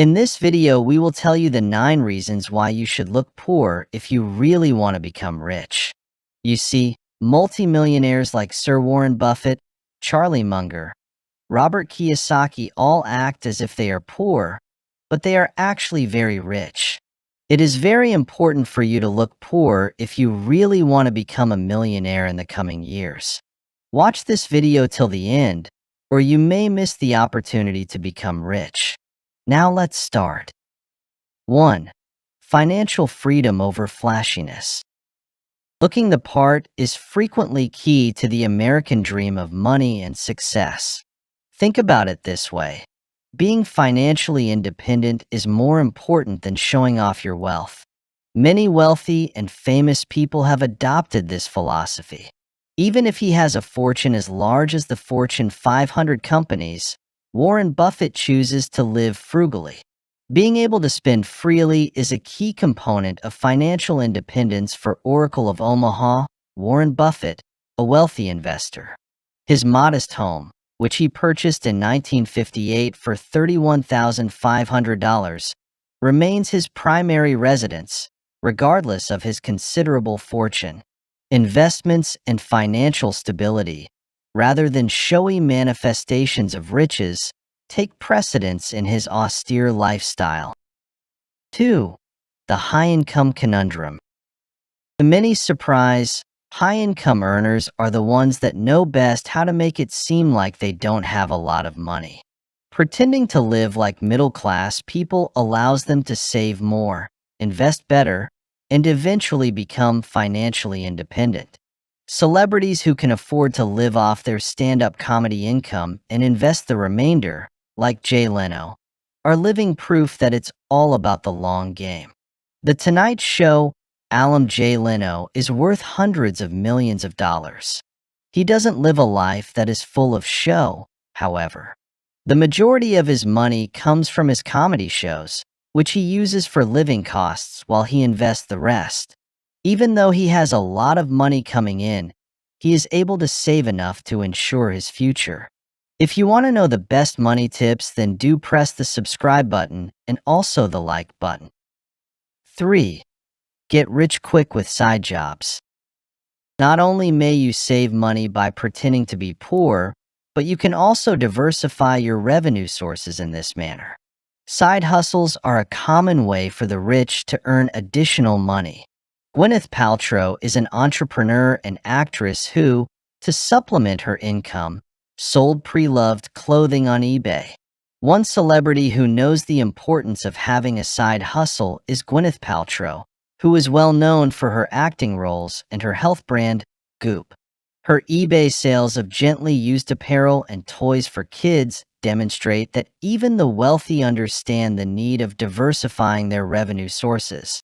In this video, we will tell you the 9 reasons why you should look poor if you really want to become rich. You see, multimillionaires like Sir Warren Buffett, Charlie Munger, Robert Kiyosaki all act as if they are poor, but they are actually very rich. It is very important for you to look poor if you really want to become a millionaire in the coming years. Watch this video till the end, or you may miss the opportunity to become rich. Now let's start. 1. Financial freedom over flashiness. Looking the part is frequently key to the American dream of money and success. Think about it this way. Being financially independent is more important than showing off your wealth. Many wealthy and famous people have adopted this philosophy. Even if he has a fortune as large as the Fortune 500 companies, Warren Buffett chooses to live frugally. Being able to spend freely is a key component of financial independence for Oracle of Omaha, Warren Buffett, a wealthy investor. His modest home, which he purchased in 1958 for $31,500, remains his primary residence, regardless of his considerable fortune. Investments and financial stability, rather than showy manifestations of riches, take precedence in his austere lifestyle. 2. The high-income conundrum. To many surprise, high-income earners are the ones that know best how to make it seem like they don't have a lot of money. Pretending to live like middle-class people allows them to save more, invest better, and eventually become financially independent. Celebrities who can afford to live off their stand-up comedy income and invest the remainder, like Jay Leno, are living proof that it's all about the long game. The Tonight Show alum Jay Leno is worth hundreds of millions of dollars. He doesn't live a life that is full of show, however. The majority of his money comes from his comedy shows, which he uses for living costs while he invests the rest. Even though he has a lot of money coming in, he is able to save enough to ensure his future. If you want to know the best money tips, then do press the subscribe button and also the like button. 3. Get rich quick with side jobs. Not only may you save money by pretending to be poor, but you can also diversify your revenue sources in this manner. Side hustles are a common way for the rich to earn additional money. Gwyneth Paltrow is an entrepreneur and actress who, to supplement her income, sold pre-loved clothing on eBay. One celebrity who knows the importance of having a side hustle is Gwyneth Paltrow, who is well known for her acting roles and her health brand, Goop. Her eBay sales of gently used apparel and toys for kids demonstrate that even the wealthy understand the need of diversifying their revenue sources.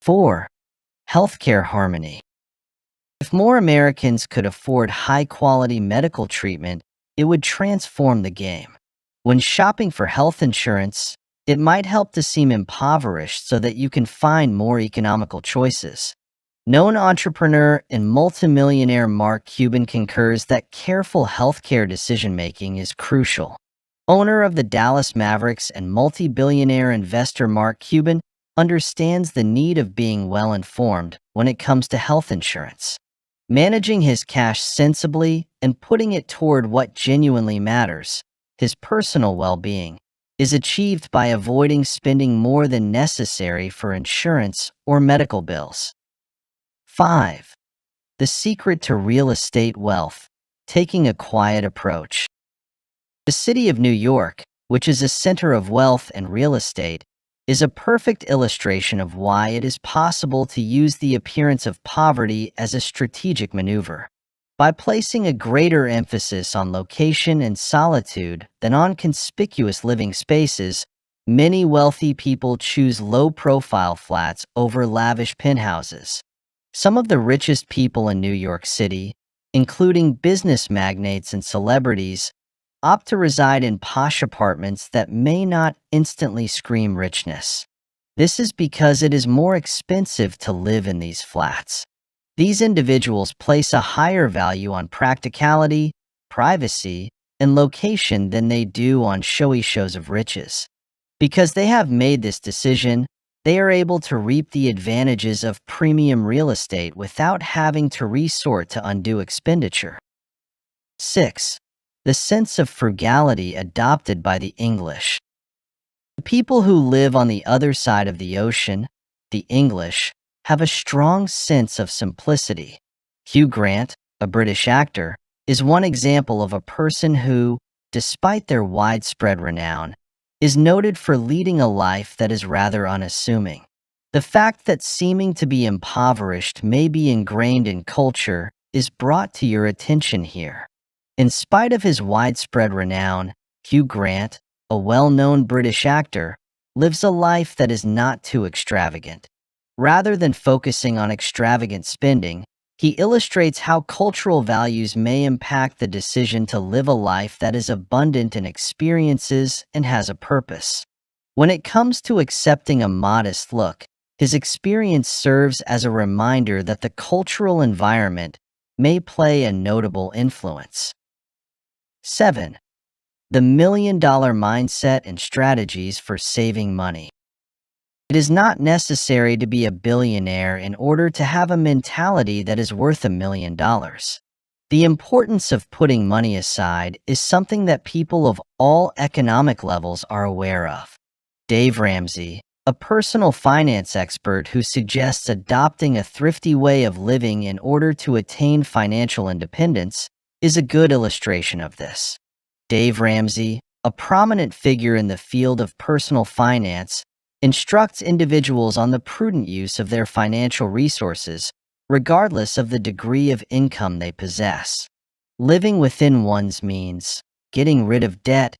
4. Healthcare harmony. If more Americans could afford high-quality medical treatment, it would transform the game. When shopping for health insurance, it might help to seem impoverished so that you can find more economical choices. Known entrepreneur and multimillionaire Mark Cuban concurs that careful healthcare decision-making is crucial. Owner of the Dallas Mavericks and multi-billionaire investor Mark Cuban understands the need of being well-informed when it comes to health insurance. Managing his cash sensibly and putting it toward what genuinely matters, his personal well-being, is achieved by avoiding spending more than necessary for insurance or medical bills. 5. The secret to real estate wealth: taking a quiet approach. The city of New York, which is a center of wealth and real estate, is a perfect illustration of why it is possible to use the appearance of poverty as a strategic maneuver. By placing a greater emphasis on location and solitude than on conspicuous living spaces, many wealthy people choose low-profile flats over lavish penthouses. Some of the richest people in New York City, including business magnates and celebrities, opt to reside in posh apartments that may not instantly scream richness. This is because it is more expensive to live in these flats. These individuals place a higher value on practicality, privacy, and location than they do on showy shows of riches. Because they have made this decision, they are able to reap the advantages of premium real estate without having to resort to undue expenditure. 6. The sense of frugality adopted by the English. The people who live on the other side of the ocean, the English, have a strong sense of simplicity. Hugh Grant, a British actor, is one example of a person who, despite their widespread renown, is noted for leading a life that is rather unassuming. The fact that seeming to be impoverished may be ingrained in culture is brought to your attention here. In spite of his widespread renown, Hugh Grant, a well-known British actor, lives a life that is not too extravagant. Rather than focusing on extravagant spending, he illustrates how cultural values may impact the decision to live a life that is abundant in experiences and has a purpose. When it comes to accepting a modest look, his experience serves as a reminder that the cultural environment may play a notable influence. 7. The million-dollar mindset and strategies for saving money. It is not necessary to be a billionaire in order to have a mentality that is worth $1 million. The importance of putting money aside is something that people of all economic levels are aware of. Dave Ramsey, a personal finance expert who suggests adopting a thrifty way of living in order to attain financial independence, is a good illustration of this. Dave Ramsey, a prominent figure in the field of personal finance, instructs individuals on the prudent use of their financial resources, regardless of the degree of income they possess. Living within one's means, getting rid of debt,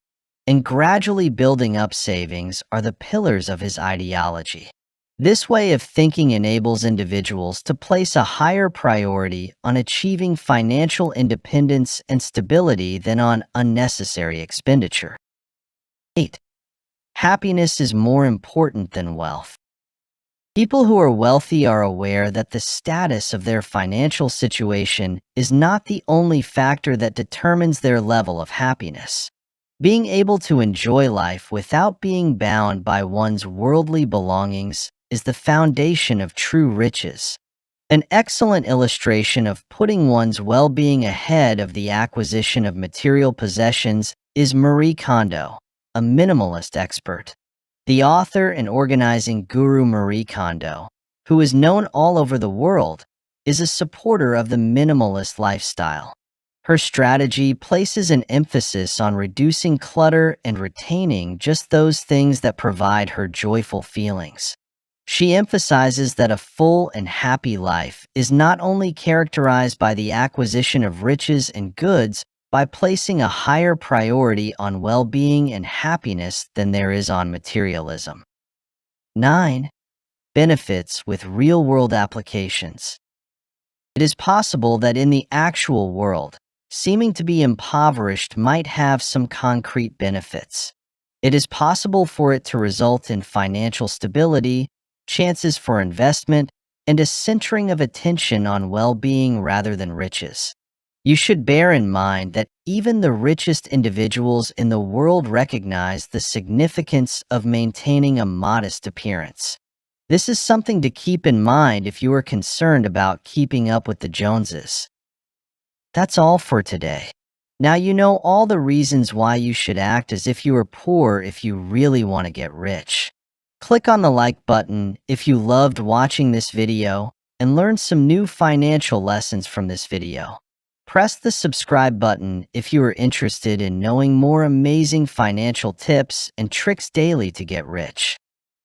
and gradually building up savings are the pillars of his ideology. This way of thinking enables individuals to place a higher priority on achieving financial independence and stability than on unnecessary expenditure. 8. Happiness is more important than wealth. People who are wealthy are aware that the status of their financial situation is not the only factor that determines their level of happiness. Being able to enjoy life without being bound by one's worldly belongings is the foundation of true riches. An excellent illustration of putting one's well-being ahead of the acquisition of material possessions is Marie Kondo, a minimalist expert. The author and organizing guru Marie Kondo, who is known all over the world, is a supporter of the minimalist lifestyle. Her strategy places an emphasis on reducing clutter and retaining just those things that provide her joyful feelings. She emphasizes that a full and happy life is not only characterized by the acquisition of riches and goods, by placing a higher priority on well-being and happiness than there is on materialism. 9. Benefits with real-world applications. It is possible that in the actual world, seeming to be impoverished might have some concrete benefits. It is possible for it to result in financial stability, chances for investment, and a centering of attention on well-being rather than riches. You should bear in mind that even the richest individuals in the world recognize the significance of maintaining a modest appearance. This is something to keep in mind if you are concerned about keeping up with the Joneses. That's all for today. Now you know all the reasons why you should act as if you are poor if you really want to get rich. Click on the like button if you loved watching this video and learned some new financial lessons from this video. Press the subscribe button if you are interested in knowing more amazing financial tips and tricks daily to get rich.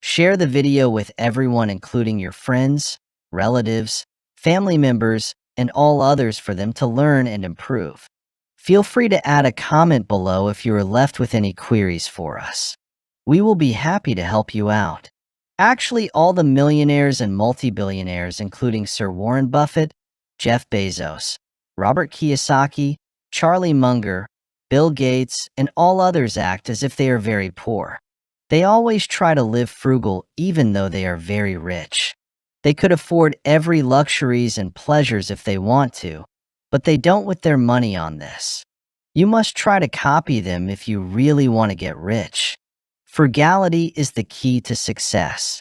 Share the video with everyone, including your friends, relatives, family members, and all others for them to learn and improve. Feel free to add a comment below if you are left with any queries for us. We will be happy to help you out. Actually, all the millionaires and multi-billionaires, including Sir Warren Buffett, Jeff Bezos, Robert Kiyosaki, Charlie Munger, Bill Gates, and all others act as if they are very poor. They always try to live frugal even though they are very rich. They could afford every luxuries and pleasures if they want to, but they don't with their money on this. You must try to copy them if you really want to get rich. Frugality is the key to success.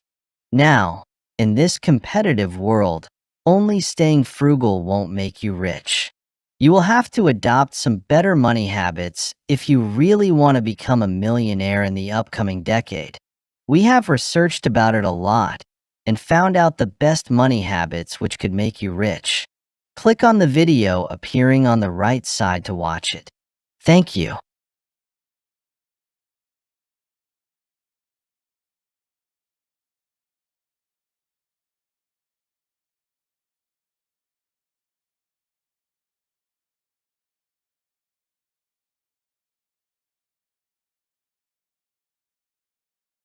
Now, in this competitive world, only staying frugal won't make you rich. You will have to adopt some better money habits if you really want to become a millionaire in the upcoming decade. We have researched about it a lot and found out the best money habits which could make you rich. Click on the video appearing on the right side to watch it. Thank you.